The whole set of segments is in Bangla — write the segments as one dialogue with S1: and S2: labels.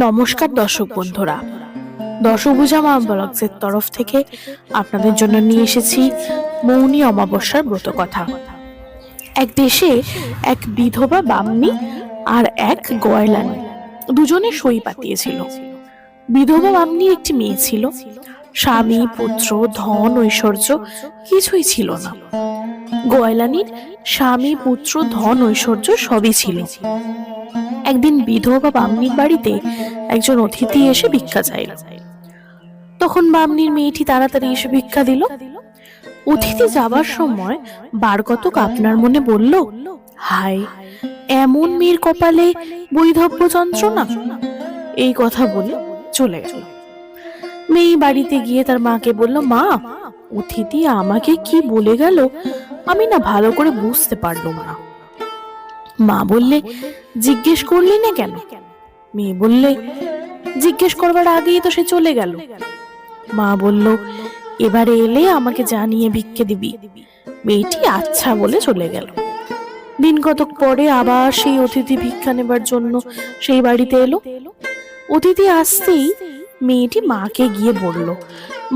S1: নমস্কার দর্শক বন্ধুরা, দশভুজা মা ব্লগসের তরফ থেকে আপনাদের জন্য নিয়ে এসেছি মৌনী অমাবস্যার ব্রত কথা। এক দেশে এক বিধবা বামনী আর এক গয়লানী দুজনে সই পাতিয়েছিল। বিধবা বামনীর একটি মেয়ে ছিল, স্বামী পুত্র ধন ঐশ্বর্য কিছুই ছিল না। গয়লানীর স্বামী পুত্র ধন ঐশ্বর্য সবই ছিল। একদিন বিধবা বামনীর বাড়িতে একজন অতিথি এসে ভিক্ষা চাইল। তখন বামনীর মেয়েটি তাড়াতাড়ি এসে ভিক্ষা দিল। অতিথি যাবার সময় বার কতক আপনার মনে বলল, হায়, এমন মেয়ের কপালে বৈধব্য যন্ত্রণা। এই কথা বলে চলে গেল। মেয়ে বাড়িতে গিয়ে তার মাকে বলল, মা, অতিথি আমাকে কি বলে গেল আমি না ভালো করে বুঝতে পারলাম না। মা বললে, জিজ্ঞেস করলি না কেন? মেয়ে বললে, জিজ্ঞেস করবার আগেই তো সে চলে গেল। মা বলল, এবারে এলে আমাকে জানিয়ে ভিক্ষে দিবি। মেয়েটি আচ্ছা বলে চলে গেল। দিন কতক পরে আবার সেই অতিথি ভিক্ষা নেবার জন্য সেই বাড়িতে এলো। অতিথি আসতেই মেয়েটি মাকে গিয়ে বলল,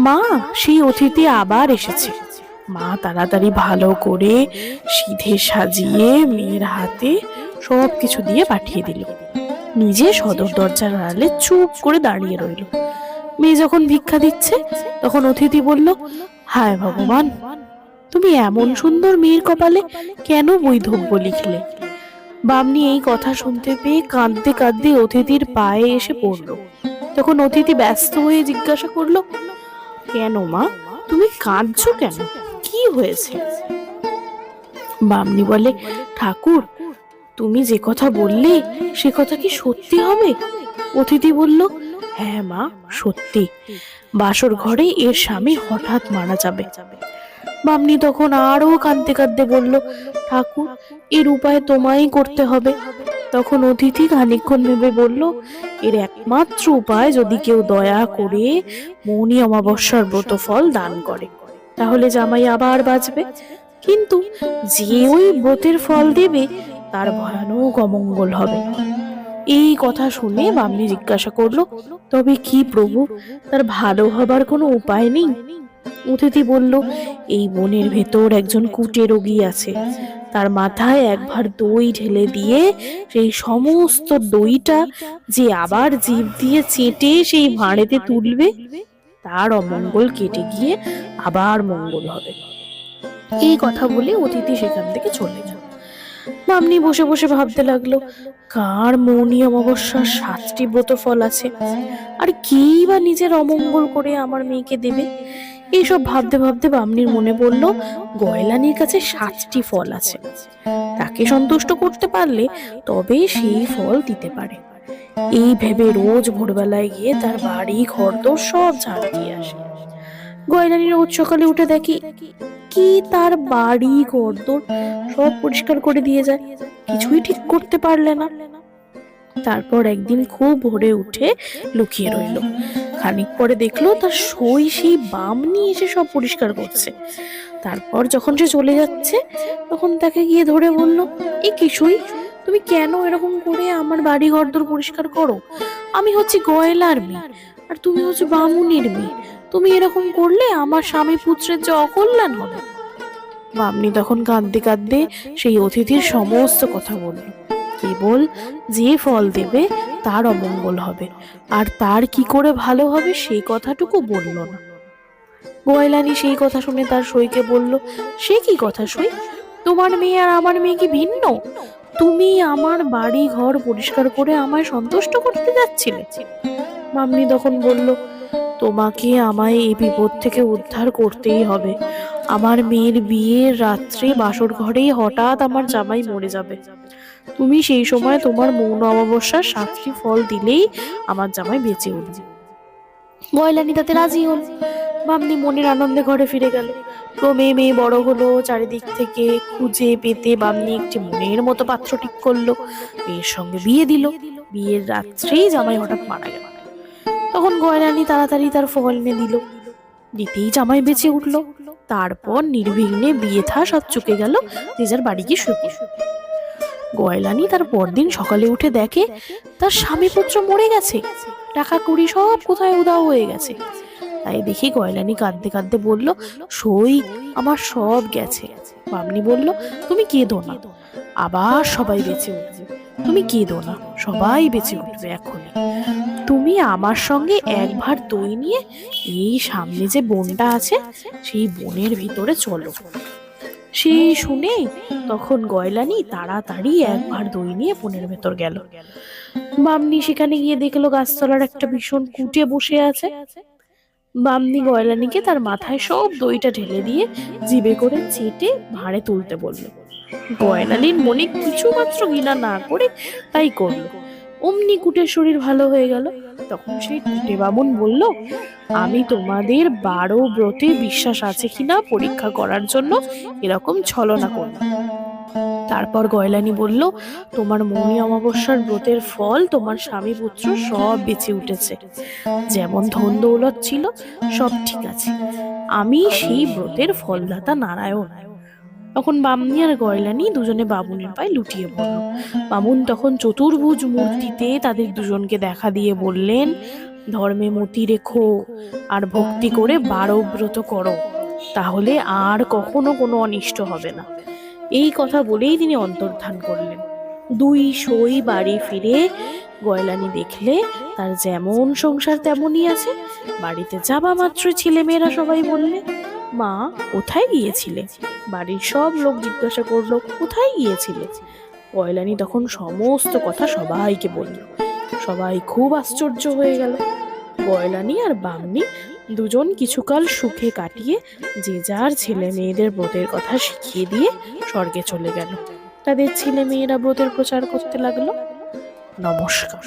S1: মা, সেই অতিথি আবার এসেছে। মা তাড়াতাড়ি ভালো করে সিধে সাজিয়ে মেয়ের হাতে সব কিছু দিয়ে পাঠিয়ে দিল। নিজে সদর দরজার আড়ালে চুপ করে দাঁড়িয়ে রইল। মেয়ে যখন ভিক্ষা দিচ্ছে তখন অতিথি বলল, হায় ভগবান, তুমি এমন সুন্দর মেয়ের কপালে কেন বৈধব্য লিখলে? বামনী এই কথা শুনতে পেয়ে কাঁদতে কাঁদতে অতিথির পায়ে এসে পড়ল। তখন অতিথি ব্যস্ত হয়ে জিজ্ঞাসা করলো, কেন মা, তুমি কাঁদছো কেন? কি হয়েছে? বামনী বলে, ঠাকুর, তুমি যে কথা বললে সে কথা কি সত্যি হবে? অতিথি বলল, হ্যাঁ মা, সত্যি। বাসর ঘরে এর স্বামী হঠাৎ মারা যাবে। বামনী তখন আরো কাঁদতে কাঁদতে বলল, ঠাকুর, এর উপায় তোমায় করতে হবে। তখন অতিথি খানিকক্ষণ ভেবে বলল, এর একমাত্র উপায় যদি কেউ দয়া করে মৌনী অমাবস্যার ব্রত ফল দান করে, তাহলে জামাই আবার বাঁচবে। কিন্তু যে ওই ব্রতের ফল দেবে তার ভয়ানক অমঙ্গল হবে। এই কথা শুনে বামনী জিজ্ঞাসা করলো, তবে কি প্রভু, তার ভালো হবার কোনো উপায় নেই? অতিথি বলল, এই বনের ভেতর একজন কুটে রোগী আছে। তার মাথায় একবার দই ঢেলে দিয়ে সেই সমস্ত দইটা যে আবার জিভ দিয়ে চেটে সেই ভাঁড়েতে তুলবে, তার অমঙ্গল কেটে গিয়ে আবার মঙ্গল হবে। এই কথা বলে অতিথি সেখান থেকে চলে গেল। বামনী বসে বসে ভাবতে লাগলো, কার মৌনী অমাবস্যার 7টি ব্রত ফল আছে, আর কি বা নিজের অমঙ্গল করে আমার মেয়েকে দেবে? এইসব ভাবতে ভাবতে বামনীর মনে পড়লো, গয়লানীর কাছে 7টি ফল আছে। তাকে সন্তুষ্ট করতে পারলে তবে সেই ফল দিতে পারে। এই ভেবে রোজ ভোরবেলায় গিয়ে তার বাড়ি ঘরদোর সব ঝাড় দিয়ে আসে। গয়লানী রোজ সকালে উঠে দেখি কি তার বাড়ি ঘরদোর সব পরিষ্কার করে দিয়ে যায়, কিছুই ঠিক করতে পারলে না। তারপর একদিন খুব ভোরে উঠে লুকিয়ে রইল। খানিক পরে দেখলো তার সই সেই বামনী এসে সব পরিষ্কার করছে। তারপর যখন সে চলে যাচ্ছে তখন তাকে গিয়ে ধরে বলল, এ কি সই, তুমি কেন এরকম করে আমার বাড়ি ঘরদোর পরিষ্কার করো? আমি হচ্ছে গয়লার মেয়ে আর তুমি হচ্ছে বামুনির মেয়ে। তুমি এরকম করলে আমার স্বামী পুত্রের যে অকল্যাণ হবে। বামনী তখন কাঁদতে কাঁদতে সেই অতিথির সমস্ত কথা বলল। কেবল যে ফল দেবে তার অমঙ্গল হবে, আর তার কি করে ভালো হবে সেই কথাটুকু বলল না। গয়লানী সেই কথা শুনে তার সইকে বলল, সে কি কথা সই, তোমার মেয়ে আর আমার মেয়ে কি ভিন্ন? তুমি আমার বাড়ি ঘর পরিষ্কার করে আমায় সন্তুষ্ট করতে যাচ্ছিলে? বামনী তখন বলল, তোমাকে আমায় এই বিপদ থেকে উদ্ধার করতেই হবে। আমার মেয়ের বিয়ের রাত্রে বাসর ঘরেই হঠাৎ আমার জামাই মরে যাবে। তুমি সেই সময় তোমার মৌন অমাবস্যার 7টি ফল দিলেই আমার জামাই বেঁচে উঠবে। গয়লানী তাতে রাজি হল। বামনী মনের আনন্দে ঘরে ফিরে গেল। ক্রমে মেয়ে বড় হলো। চারিদিক থেকে খুঁজে পেতে বামনী একটি মনের মতো পাত্র ঠিক করলো। মেয়ের সঙ্গে বিয়ে দিল। বিয়ের রাত্রেই জামাই হঠাৎ মারা গেল। তখন গয়লানী তাড়াতাড়ি তার ফল এনে দিল। দিতেই জামাই বেঁচে উঠলো। তারপর নির্বিঘ্নে বিয়ে থা সব চুকে গেল, যে যার বাড়ি গিয়ে শুয়ে পড়ল। গয়লানি তার পরদিন সকালে উঠে দেখে তার স্বামী পুত্র মরে গেছে, টাকা কড়ি সব কোথায় উধাও হয়ে গেছে। তাই দেখি গয়লানি কাঁদতে কাঁদতে বলল, সই আমার সব গেছে। বামনি বলল, তুমি কেঁদো না, আবার সবাই বেঁচে উঠবে। তুমি কেঁদো না, সবাই বেঁচে উঠবে এখনই। তুমি আমার সঙ্গে এক ভার দই নিয়ে এই সামনে যে বনটা আছে সেই বনের ভিতরে চলো। সে শুনে তখন গয়লানি তাড়াতাড়ি এক ভার দই নিয়ে বনের ভেতর গেল। বামনি সেখানে গিয়ে দেখলো গাছতলার একটা ভীষণ কুটে বসে আছে। বামনি গয়লানিকে তার মাথায় সব দইটা ঢেলে দিয়ে জিভে করে চেটে ভাঁড়ে তুলতে বলল। গয়লানির মনে কিছু মাত্র ঘৃণা না করে তাই করলো। অমনি কুটের শরীর ভালো হয়ে গেল। তখন সেই কুটে বামুন বলল, আমি তোমাদের 12 ব্রতে বিশ্বাস আছে কিনা পরীক্ষা করার জন্য এরকম ছলনা করলাম। তারপর গয়লানি বলল, তোমার মৌনি অমাবস্যার ব্রতের ফল তোমার স্বামী পুত্র সব বেঁচে উঠেছে, যেমন ধন দৌলত ছিল সব ঠিক আছে। আমি সেই ব্রতের ফলদাতা নারায়ণ। তখন বামনি আর গয়লানি দুজনে বামুনের পায়ে লুটিয়ে পড়ল। বামুন তখন চতুর্ভুজ মূর্তিতে তাদের দুজনকে দেখা দিয়ে বললেন, ধর্মে মতি রেখো আর ভক্তি করে 12 ব্রত করো, তাহলে আর কখনো কোনো অনিষ্ট হবে না। এই কথা বলেই তিনি অন্তর্ধান করলেন। দুই সই বাড়ি ফিরে গয়লানি দেখলে তার যেমন সংসার তেমনই আছে। বাড়িতে যাবা মাত্র ছেলে মেয়েরা সবাই বললে, মা কোথায় গিয়েছিলে? বাড়ির সব লোক জিজ্ঞাসা করলো, কোথায় গিয়েছিলে? গয়লানি তখন সমস্ত কথা সবাইকে বলল। সবাই খুব আশ্চর্য হয়ে গেল। গয়লানি আর বামনি দুজন কিছুকাল সুখে কাটিয়ে যে যার ছেলে মেয়েদের ব্রতের কথা শিখিয়ে দিয়ে স্বর্গে চলে গেল। তাদের ছেলে মেয়েরা ব্রতের প্রচার করতে লাগলো। নমস্কার।